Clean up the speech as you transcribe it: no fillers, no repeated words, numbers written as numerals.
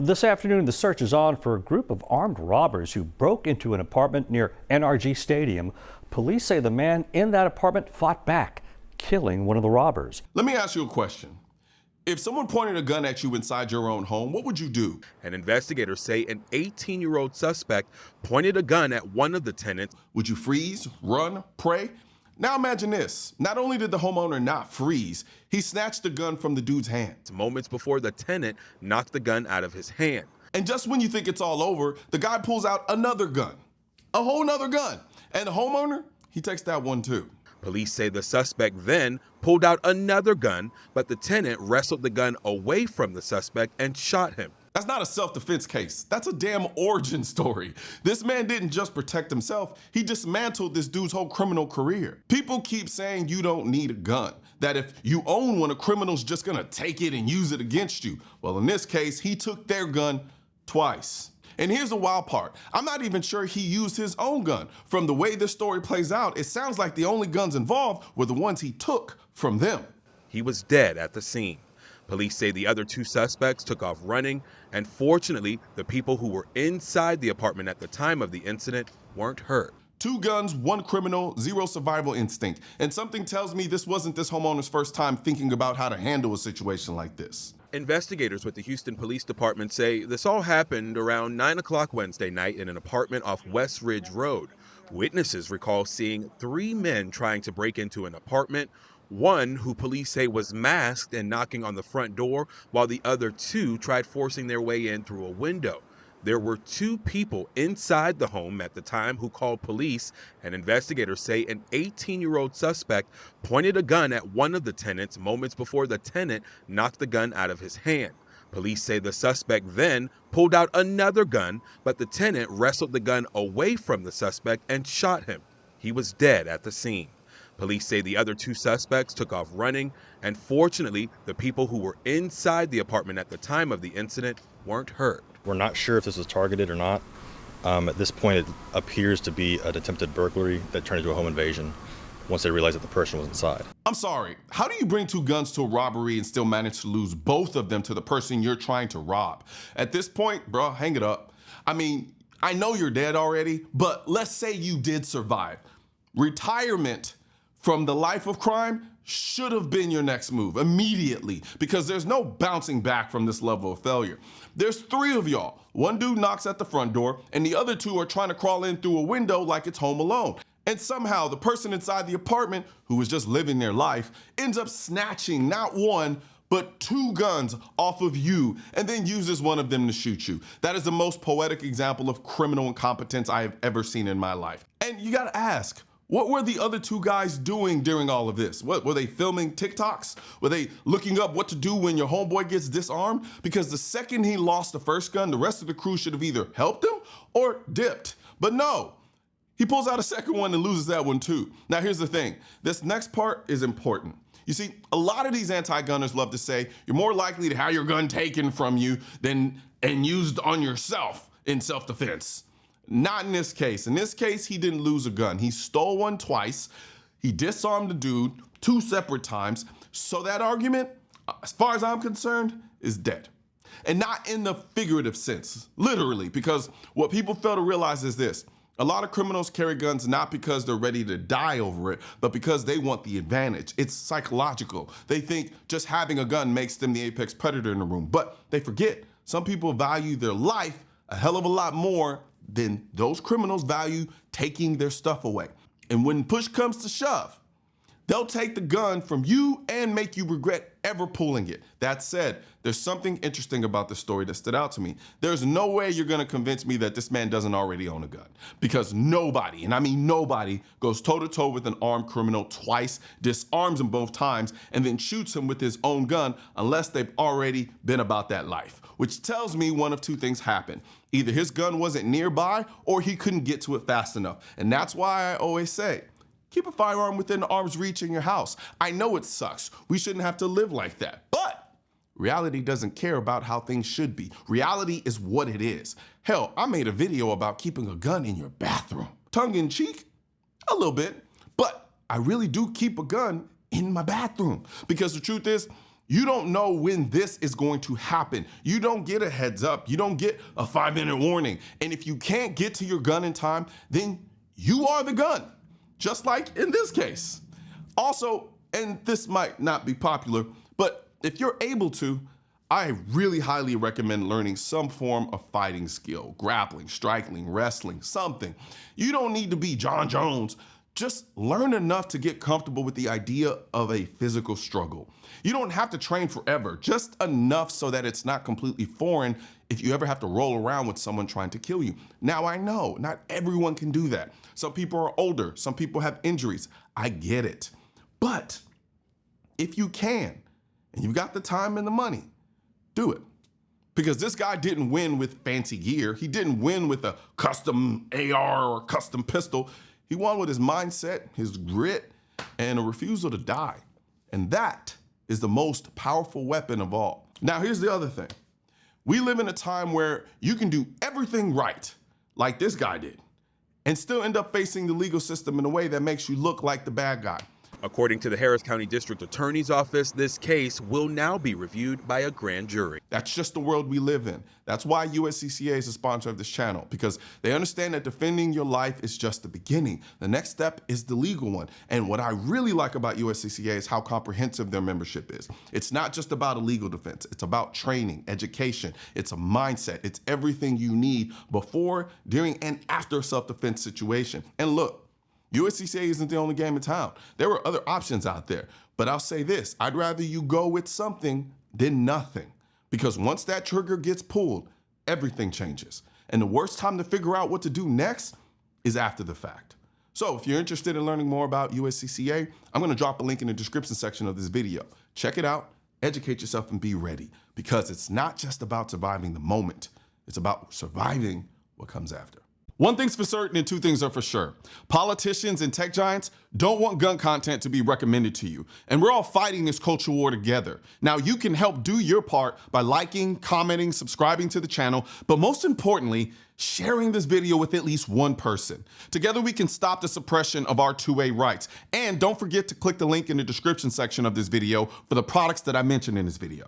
This afternoon, the search is on for a group of armed robbers who broke into an apartment near NRG Stadium. Police say the man in that apartment fought back, killing one of the robbers. Let me ask you a question. If someone pointed a gun at you inside your own home, what would you do? And investigators say an 18-year-old suspect pointed a gun at one of the tenants. Would you freeze, run, pray? Now imagine this. Not only did the homeowner not freeze, he snatched the gun from the dude's hand. Moments before the tenant knocked the gun out of his hand. And just when you think it's all over, the guy pulls out another gun, a whole nother gun. And the homeowner, he takes that one too. Police say the suspect then pulled out another gun, but the tenant wrestled the gun away from the suspect and shot him. That's not a self-defense case. That's a damn origin story. This man didn't just protect himself, he dismantled this dude's whole criminal career. People keep saying you don't need a gun, that if you own one, a criminal's just gonna take it and use it against you. Well, in this case, he took their gun twice. And here's the wild part. I'm not even sure he used his own gun. From the way this story plays out, it sounds like the only guns involved were the ones he took from them. He was dead at the scene. Police say the other two suspects took off running, and fortunately, the people who were inside the apartment at the time of the incident weren't hurt. 2 guns, 1 criminal, 0 survival instinct. And something tells me this wasn't this homeowner's first time thinking about how to handle a situation like this. Investigators with the Houston Police Department say this all happened around 9 o'clock Wednesday night in an apartment off West Ridge Road. Witnesses recall seeing 3 men trying to break into an apartment, one who police say was masked and knocking on the front door, while the other 2 tried forcing their way in through a window. There were 2 people inside the home at the time who called police, and investigators say an 18-year-old suspect pointed a gun at one of the tenants moments before the tenant knocked the gun out of his hand. Police say the suspect then pulled out another gun, but the tenant wrestled the gun away from the suspect and shot him. He was dead at the scene. Police say the other 2 suspects took off running, and fortunately, the people who were inside the apartment at the time of the incident weren't hurt. We're not sure if this was targeted or not. At this point, it appears to be an attempted burglary that turned into a home invasion once they realized that the person was inside. I'm sorry, how do you bring 2 guns to a robbery and still manage to lose both of them to the person you're trying to rob? At this point, bro, hang it up. I mean, I know you're dead already, but let's say you did survive. Retirement from the life of crime should have been your next move immediately, because there's no bouncing back from this level of failure. There's 3 of y'all. One dude knocks at the front door, and the other 2 are trying to crawl in through a window like it's Home Alone. And somehow the person inside the apartment, who was just living their life, ends up snatching not 1, but 2 guns off of you, and then uses one of them to shoot you. That is the most poetic example of criminal incompetence I have ever seen in my life. And you gotta ask, what were the other 2 guys doing during all of this? What, were they filming TikToks? Were they looking up what to do when your homeboy gets disarmed? Because the second he lost the first gun, the rest of the crew should have either helped him or dipped. But no, he pulls out a second one and loses that one too. Now here's the thing, this next part is important. You see, a lot of these anti-gunners love to say, you're more likely to have your gun taken from you and used on yourself in self-defense. Not in this case. In this case, he didn't lose a gun. He stole one twice. He disarmed the dude 2 separate times. So that argument, as far as I'm concerned, is dead. And not in the figurative sense, literally, because what people fail to realize is this. A lot of criminals carry guns not because they're ready to die over it, but because they want the advantage. It's psychological. They think just having a gun makes them the apex predator in the room. But they forget, some people value their life a hell of a lot more than those criminals value taking their stuff away. And when push comes to shove, they'll take the gun from you and make you regret ever pulling it. That said, there's something interesting about this story that stood out to me. There's no way you're gonna convince me that this man doesn't already own a gun, because nobody, and I mean nobody, goes toe-to-toe with an armed criminal twice, disarms him both times, and then shoots him with his own gun unless they've already been about that life, which tells me one of 2 things happened. Either his gun wasn't nearby or he couldn't get to it fast enough. And that's why I always say, keep a firearm within arm's reach in your house. I know it sucks. We shouldn't have to live like that. But reality doesn't care about how things should be. Reality is what it is. Hell, I made a video about keeping a gun in your bathroom. Tongue in cheek? A little bit. But I really do keep a gun in my bathroom, because the truth is, You don't know when this is going to happen. You don't get a heads up. You don't get a 5-minute warning. And if you can't get to your gun in time, then you are the gun, just like in this case. Also, and this might not be popular, but if you're able to, I really highly recommend learning some form of fighting skill, grappling, striking, wrestling, something. You don't need to be John Jones. Just learn enough to get comfortable with the idea of a physical struggle. You don't have to train forever, just enough so that it's not completely foreign if you ever have to roll around with someone trying to kill you. Now, I know not everyone can do that. Some people are older, some people have injuries. I get it. But if you can, and you've got the time and the money, do it. Because this guy didn't win with fancy gear. He didn't win with a custom AR or custom pistol. He won with his mindset, his grit, and a refusal to die. And that is the most powerful weapon of all. Now, here's the other thing. We live in a time where you can do everything right, like this guy did, and still end up facing the legal system in a way that makes you look like the bad guy. According to the Harris County District Attorney's Office, this case will now be reviewed by a grand jury. That's just the world we live in. That's why USCCA is a sponsor of this channel, because they understand that defending your life is just the beginning. The next step is the legal one. And what I really like about USCCA is how comprehensive their membership is. It's not just about a legal defense. It's about training, education. It's a mindset. It's everything you need before, during, and after a self-defense situation. And look, USCCA isn't the only game in town. There were other options out there, but I'll say this, I'd rather you go with something than nothing, because once that trigger gets pulled, everything changes. And the worst time to figure out what to do next is after the fact. So if you're interested in learning more about USCCA, I'm gonna drop a link in the description section of this video. Check it out, educate yourself, and be ready, because it's not just about surviving the moment, it's about surviving what comes after. One thing's for certain and two things are for sure. Politicians and tech giants don't want gun content to be recommended to you. And we're all fighting this culture war together. Now, you can help do your part by liking, commenting, subscribing to the channel, but most importantly, sharing this video with at least one person. Together, we can stop the suppression of our 2A rights. And don't forget to click the link in the description section of this video for the products that I mentioned in this video.